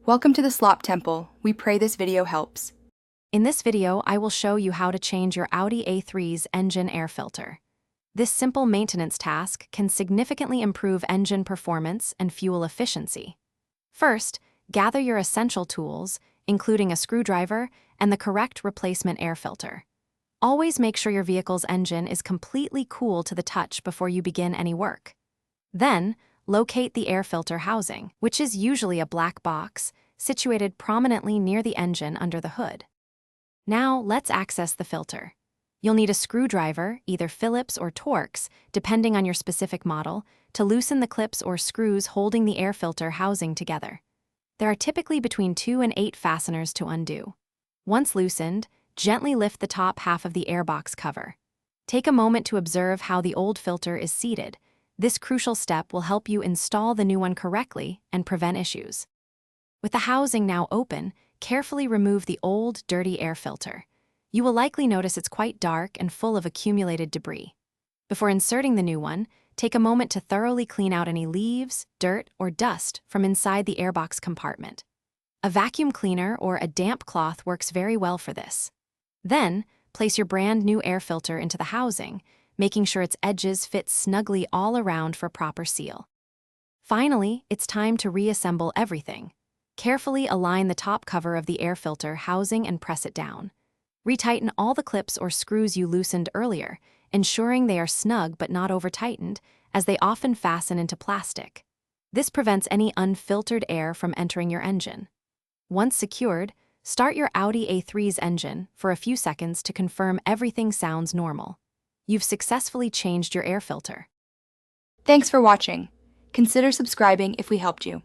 Welcome to the Slop Temple. We pray this video helps. In this video, I will show you how to change your Audi A3's engine air filter. This simple maintenance task can significantly improve engine performance and fuel efficiency. First, gather your essential tools, including a screwdriver and the correct replacement air filter. Always make sure your vehicle's engine is completely cool to the touch before you begin any work. Then, locate the air filter housing, which is usually a black box situated prominently near the engine under the hood. Now, let's access the filter. You'll need a screwdriver, either Phillips or Torx, depending on your specific model, to loosen the clips or screws holding the air filter housing together. There are typically between 2 and 8 fasteners to undo. Once loosened, gently lift the top half of the airbox cover. Take a moment to observe how the old filter is seated. This crucial step will help you install the new one correctly and prevent issues. With the housing now open, carefully remove the old, dirty air filter. You will likely notice it's quite dark and full of accumulated debris. Before inserting the new one, take a moment to thoroughly clean out any leaves, dirt, or dust from inside the airbox compartment. A vacuum cleaner or a damp cloth works very well for this. Then, place your brand new air filter into the housing, making sure its edges fit snugly all around for proper seal. Finally, it's time to reassemble everything. Carefully align the top cover of the air filter housing and press it down. Retighten all the clips or screws you loosened earlier, ensuring they are snug but not over-tightened, as they often fasten into plastic. This prevents any unfiltered air from entering your engine. Once secured, start your Audi A3's engine for a few seconds to confirm everything sounds normal. You've successfully changed your air filter. Thanks for watching. Consider subscribing if we helped you.